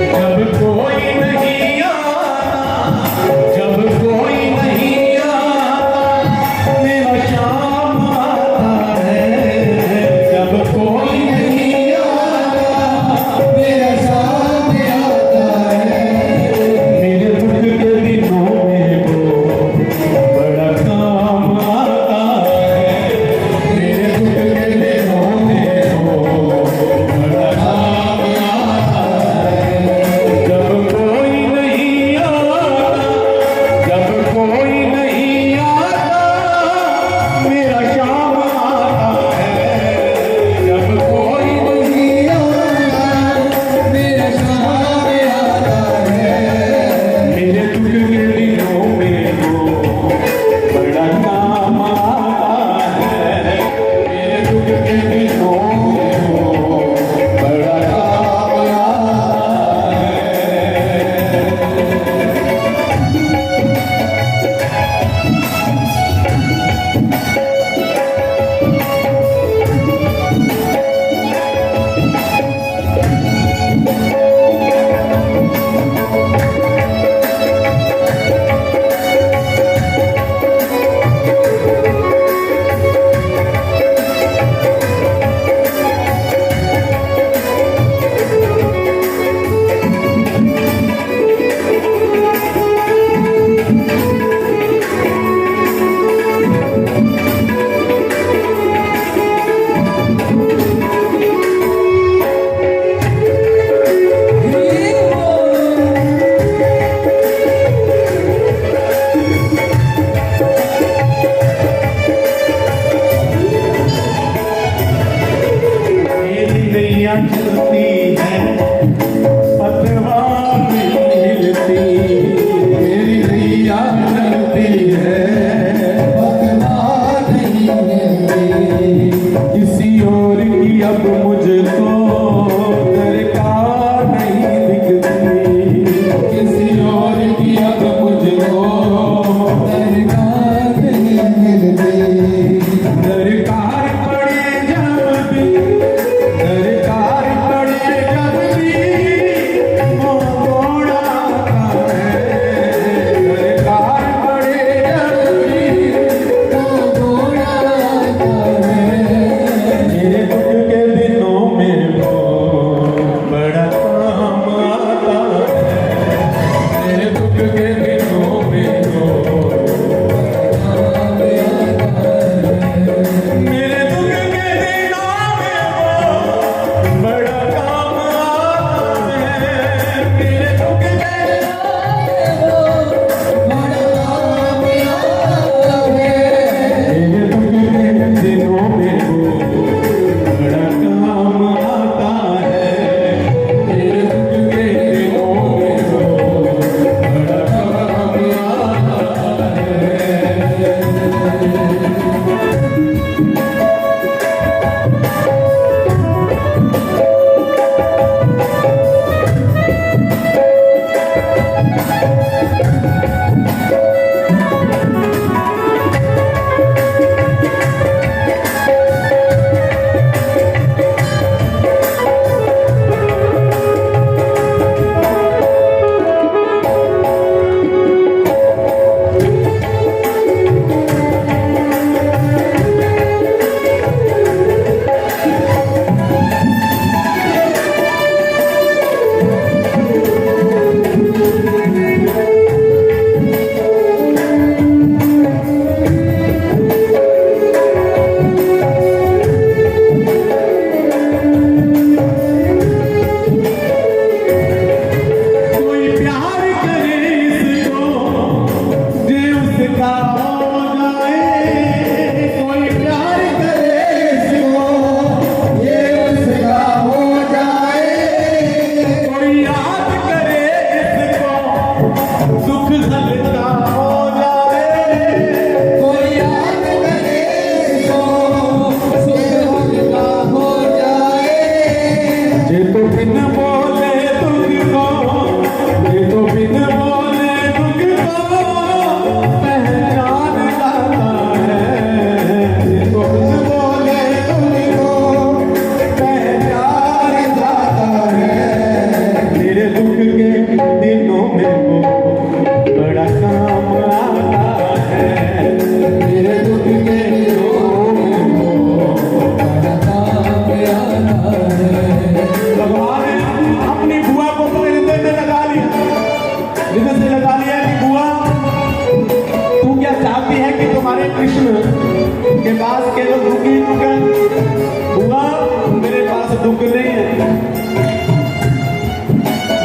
जब कोई नहीं आता, जब कोई नहीं आता मेरा शाम आता है। जब कोई नहीं आता मेरा शाम आता है। मेरे दुख के दिनों में वो बड़ा काम आता है। मेरे दुख के दिनों में वो बड़ा काम आता है।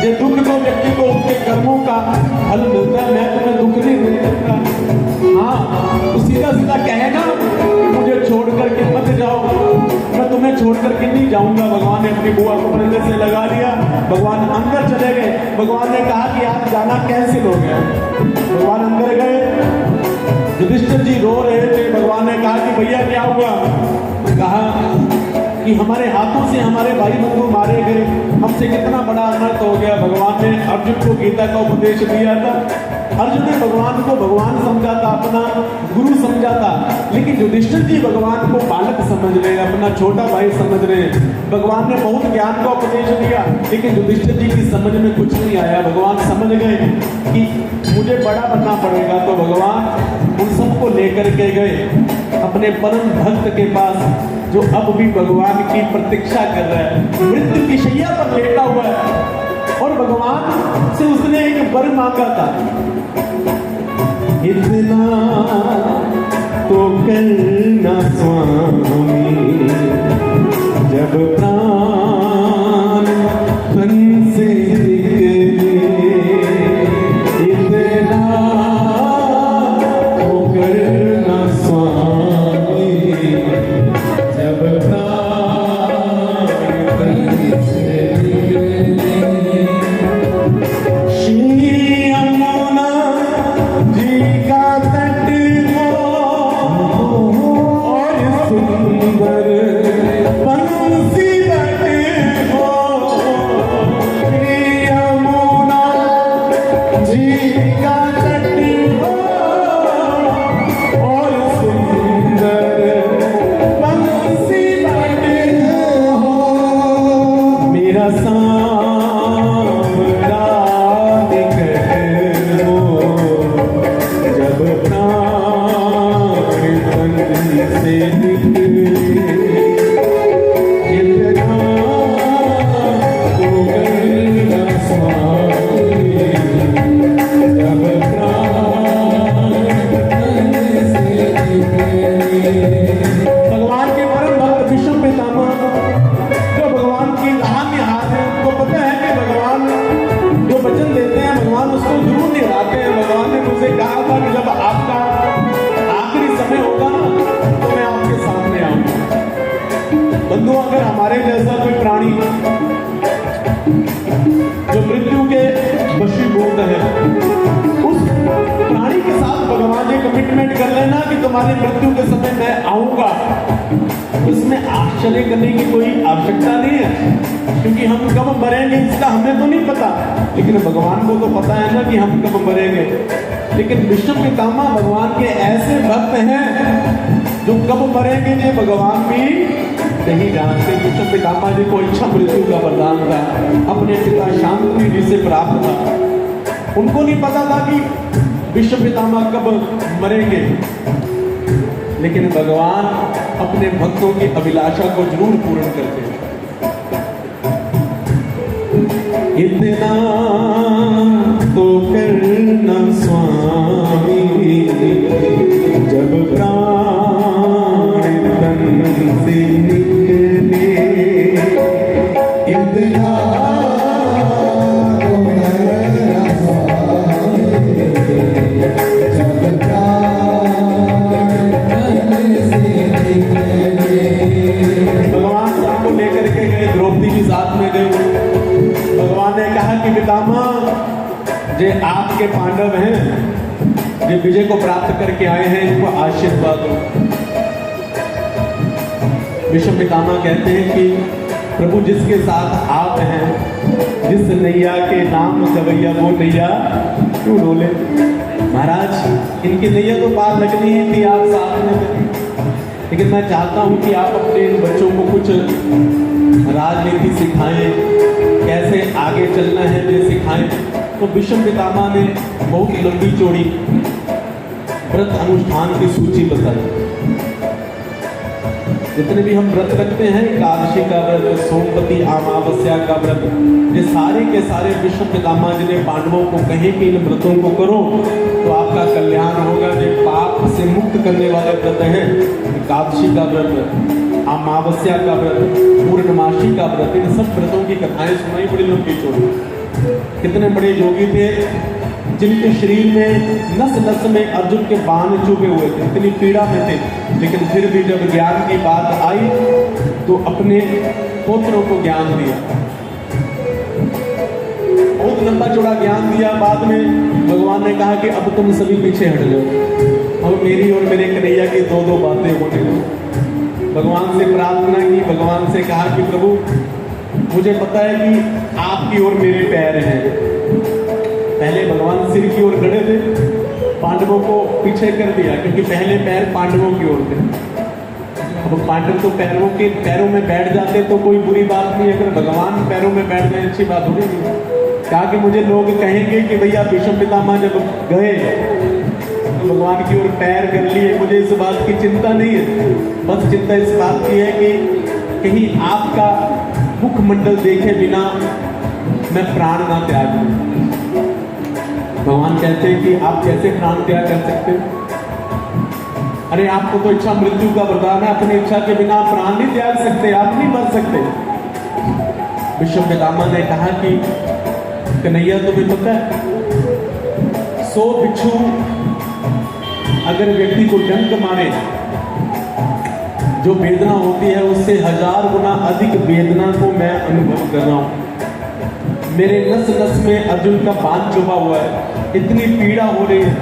ये दुख तो व्यक्ति को उसके कर्मों का फल मिलता है, मैं तुम्हें दुख नहीं मिल सकता। हाँ, तो सीधा सीधा कहेगा कि मुझे छोड़ करके मत जाओ, मैं तुम्हें छोड़ करके नहीं जाऊंगा। भगवान ने अपनी बुआ को पर्दे से लगा लिया, भगवान अंदर चले गए। भगवान ने कहा कि आज जाना कैंसिल हो गया। भगवान अंदर गए, युधिष्ठिर जी रो रहे थे। भगवान ने कहा कि भैया क्या हुआ? कहा कि हमारे हाथों से हमारे भाई बंधु मारे गए, हमसे कितना बड़ा अनर्थ हो गया। भगवान ने अर्जुन को गीता का उपदेश दिया था। अर्जुन ने भगवान को भगवान समझा था, अपना गुरु समझा था, लेकिन युधिष्ठिर जी भगवान को बालक समझ रहे, अपना छोटा भाई समझ रहे हैं। भगवान ने बहुत ज्ञान का उपदेश दिया, लेकिन युधिष्ठिर जी की समझ में कुछ नहीं आया। भगवान समझ गए कि मुझे बड़ा बनना पड़ेगा, तो भगवान उन सबको लेकर के गए अपने परम भक्त के पास, जो अब भी भगवान की प्रतीक्षा कर रहा है, मृत्यु की शैया पर लेटा हुआ है। और भगवान से उसने एक वर मांगा था, इतना तो करना स्वामी, जब प्राण तन से निकले, इतना तो करना स्वामी, जब प्राण तन से निकले। श्री यमुना जी का तट हो और सुंदर बंसी तट हो, श्री यमुना जी का तट हो और सुंदर बंसी तट हो, मेरा भगवान के परम भक्त विष्णु पितामह, जो भगवान की राह में हाथ है, उनको पता है कि भगवान जो वचन देते हैं भगवान उसको जरूर निभाते हैं। भगवान ने मुझे कहा था कि जब आपका आखिरी समय होगा ना, तो मैं आपके सामने आऊंगा। बंधु, अगर हमारे जैसा कोई प्राणी जो मृत्यु के वशीभूत है, उस प्राणी के साथ भगवान ने कमिटमेंट कर लेना कि तुम्हारी मृत्यु के समय मैं आऊंगा, उसमें आश्चर्य करने की कोई आवश्यकता नहीं है, क्योंकि हम कब मरेंगे इसका हमें तो नहीं पता, लेकिन भगवान को तो पता है ना कि हम कब मरेंगे। लेकिन विष्णु पितामह भगवान के ऐसे भक्त हैं जो कब मरेंगे ये भगवान भी नहीं जानते। विष्णु पितामह जी को इच्छा मृत्यु का वरदान था, अपने पिता शांतनु जी से प्राप्त था। उनको नहीं पता था कि विष्णु पितामह कब मरेंगे, लेकिन भगवान अपने भक्तों की अभिलाषा को जरूर पूर्ण करते हैं। इतना तो करना स्वामी, जब प्राण तन से निकले, इतना तो करना स्वामी, जब प्राण तन से निकले। भगवान सबको लेकर के गए, द्रौपदी भी साथ में गए। भगवान ने कहा कि पितामह, जे आपके पांडव हैं, जो विजय को प्राप्त करके आए हैं, इनको आशीर्वाद दो। विष्णु पितामह कहते हैं कि प्रभु, जिसके साथ आप हैं, जिस नैया के नाम गवैया वो नैया क्यों डोले। महाराज, इनकी नैया तो पार लगनी ही थी, आप साथ में थे, लेकिन मैं चाहता हूं कि आप अपने इन बच्चों को कुछ राजनीति सिखाएं, कैसे आगे चलना है ये सिखाएं। तो विष्णु पितामह ने बहुत लंबी चौड़ी व्रत अनुष्ठान की सूची बताई। जितने भी हम व्रत रखते हैं, एकादशी का व्रत, सोमवती अमावस्या का व्रत, ये सारे के सारे विष्णु पितामह जी ने पांडवों को कहे कि इन व्रतों को करो तो आपका कल्याण होगा। ये पाप से मुक्त करने वाले व्रत हैं। एकादशी का व्रत, अमावस्या का व्रत, पूर्णमासी का व्रत, इन सब व्रतों की कथाएं सुनाई बड़ी लंबी चौड़ी। कितने बड़े योगी थे जिनके शरीर में नस नस में अर्जुन के बाण चुभे हुए थे, इतनी पीड़ा में थे, लेकिन फिर भी जब ज्ञान की बात आई तो अपने पुत्रों को ज्ञान दिया, बहुत लंबा चौड़ा ज्ञान दिया। बाद में भगवान ने कहा कि अब तुम सभी पीछे हट जाओ, अब मेरी और मेरे कन्हैया की दो दो बातें होने लगी। भगवान से प्रार्थना की, भगवान से कहा कि प्रभु मुझे पता है कि आपकी और मेरे पैर हैं। पहले भगवान सिर की ओर खड़े थे, पांडवों को पीछे कर दिया क्योंकि पहले पैर पांडवों की ओर थे। अब पांडव तो पैरों में बैठ जाते तो कोई बुरी बात नहीं, अगर भगवान पैरों में बैठ जाए अच्छी बात होगी नहीं। कहा कि मुझे लोग कहेंगे कि भैया भीष्म पितामह जब गए तो भगवान की ओर पैर कर लिए, मुझे इस बात की चिंता नहीं है। बस चिंता इस बात की है कि कहीं आपका मुखमंडल देखे बिना मैं प्राण ना त्याग दूं। भगवान कहते हैं कि आप कैसे प्राण त्याग कर सकते हो? अरे आपको तो इच्छा मृत्यु का वरदान है, अपनी इच्छा के बिना प्राण नहीं त्याग सकते, आप नहीं मर सकते। भीष्म पितामह ने कहा कि कन्हैया तुम्हें पता है 100 बिच्छू अगर व्यक्ति को डंक मारे जो वेदना होती है उससे 1000 गुना अधिक वेदना को मैं अनुभव कर रहा हूं। मेरे नस नस में अर्जुन का बाण चुभा हुआ है, इतनी पीड़ा हो रही है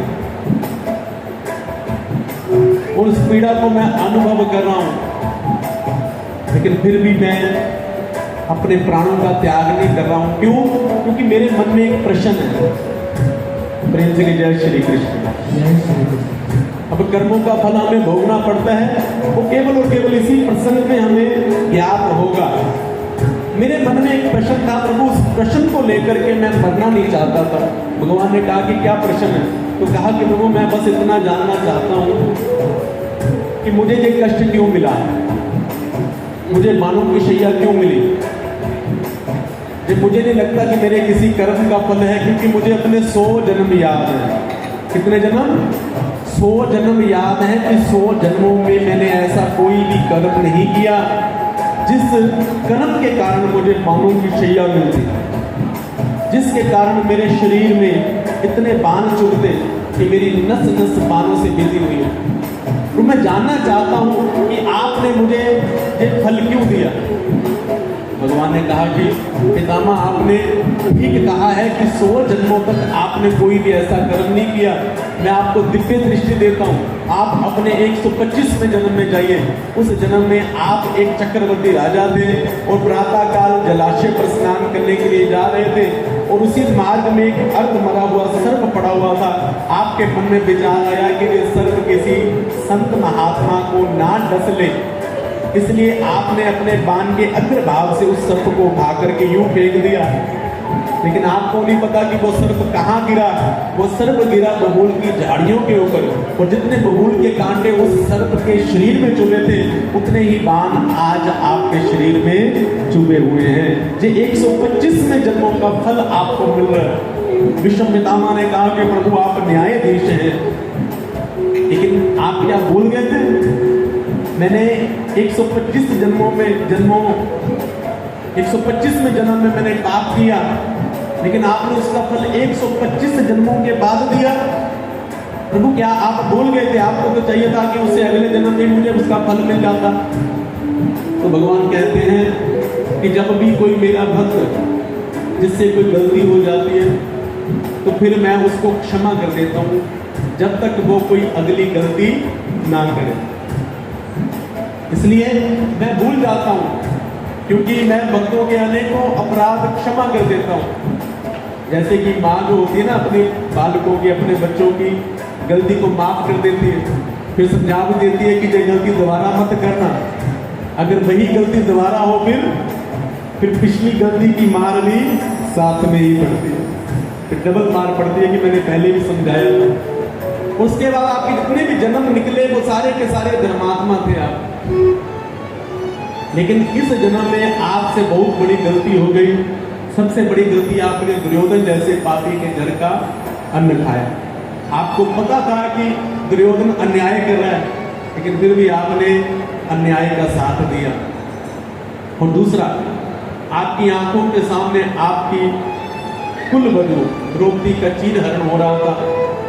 और उस पीड़ा को मैं अनुभव कर रहा हूं, लेकिन फिर भी मैं अपने प्राणों का त्याग नहीं कर रहा हूं। क्यों? क्योंकि मेरे मन में एक प्रश्न है। प्रेम से जय श्री कृष्ण। अब कर्मों का फल हमें भोगना पड़ता है, वो केवल और केवल इसी प्रसंग में हमें ज्ञात होगा। मेरे मन में एक प्रश्न था प्रभु, उस प्रश्न को लेकर के मैं मरना नहीं चाहता था। भगवान ने कहा कि क्या प्रश्न है? तो कहा कि प्रभु मैं बस इतना जानना चाहता हूं कि मुझे ये कष्ट क्यों मिला, मुझे मानव की शैया क्यों मिली। मुझे नहीं लगता कि मेरे किसी कर्म का फल है, क्योंकि मुझे अपने 100 जन्म याद है। कितने जन्म? 100 जन्म याद है कि 100 जन्मों में मैंने ऐसा कोई भी कर्म नहीं किया जिस कर्म के कारण मुझे बाणों की शैया मिलती, जिसके कारण मेरे शरीर में इतने बाण चुभते कि मेरी नस नस बाणों से बिजी हुई है। तो मैं जानना चाहता हूं कि आपने मुझे ये फल क्यों दिया। भगवान ने कहा कि पितामह आपने ठीक कहा है कि 100 जन्मों तक आपने कोई भी ऐसा कर्म नहीं किया। मैं आपको दिव्य दृष्टि देता हूँ, आप अपने 125वें जन्म में जाइए। उस जन्म में आप एक चक्रवर्ती राजा थे और प्रातः काल जलाशय पर स्नान करने के लिए जा रहे थे और उसी मार्ग में एक अर्ध मरा हुआ सर्प पड़ा हुआ था। आपके मन में विचार आया कि ये सर्प किसी संत महात्मा को ना डस ले, इसलिए आपने अपने बाण के अग्रभाग से उस सर्प को उठा करके यूं फेंक दिया। लेकिन आपको नहीं पता कि वो सर्प कहाँ गिरा। वो सर्प गिरा बबूल की झाड़ियों के ऊपर, और जितने बबूल के कांटे उस सर्प के शरीर में चुभे थे उतने ही बाण आज आपके शरीर में चुभे हुए हैं। ये 125वें जन्मों का फल आपको मिल रहा है। भीष्म पितामह ने कहा कि प्रभु आप न्यायाधीश हैं, लेकिन आप क्या भूल गए थे? मैंने 125 जन्मों में 125वें जन्म में मैंने पाप किया, लेकिन आपने उसका फल 125 जन्मों के बाद दिया। प्रभु क्या आप भूल गए थे? आपको तो चाहिए था कि उससे अगले जन्म में मुझे उसका फल मिल जाता। तो भगवान कहते हैं कि जब भी कोई मेरा भक्त जिससे कोई गलती हो जाती है तो फिर मैं उसको क्षमा कर देता हूँ, जब तक वो कोई अगली गलती ना करे। इसलिए मैं भूल जाता हूँ, क्योंकि मैं भक्तों के अनेकों अपराध क्षमा कर देता हूँ। जैसे कि माँ जो होती है ना, अपने बालकों की, अपने बच्चों की गलती को माफ कर देती है, फिर समझा भी देती है कि ये गलती दोबारा मत करना। अगर वही गलती दोबारा हो फिर पिछली गलती की मार भी साथ में ही पड़ती है, फिर डबल मार पड़ती है कि मैंने पहले भी समझाया था। उसके बाद आपके जितने भी जन्म निकले वो सारे के सारे धर्मात्मा थे आप, लेकिन इस जन्म में आपसे बहुत बड़ी गलती हो गई। सबसे बड़ी गलती आपने दुर्योधन जैसे पापी के घर का अन्न खाया। आपको पता था कि दुर्योधन अन्याय कर रहा है, लेकिन फिर भी आपने अन्याय का साथ दिया। और दूसरा, आपकी आंखों के सामने आपकी कुल वधु द्रौपदी का चीरहरण हो रहा था,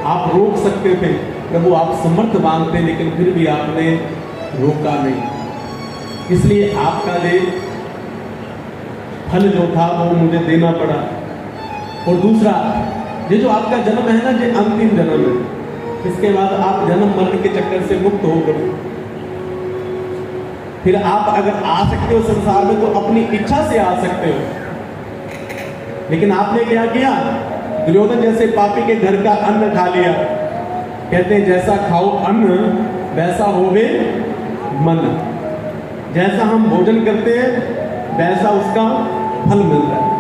आप रोक सकते थे प्रभु, आप समर्थवान थे, लेकिन फिर भी आपने रोका नहीं। इसलिए आपका दे फल जो था वो मुझे देना पड़ा। और दूसरा, ये जो आपका जन्म है ना, ये अंतिम जन्म है, इसके बाद आप जन्म मरण के चक्कर से मुक्त हो गए। फिर आप अगर आ सकते हो संसार में तो अपनी इच्छा से आ सकते हो, लेकिन आपने क्या किया? दुर्योधन जैसे पापी के घर का अन्न खा लिया। कहते हैं जैसा खाओ अन्न वैसा होवे मन, जैसा हम भोजन करते हैं वैसा उसका फल मिलता है।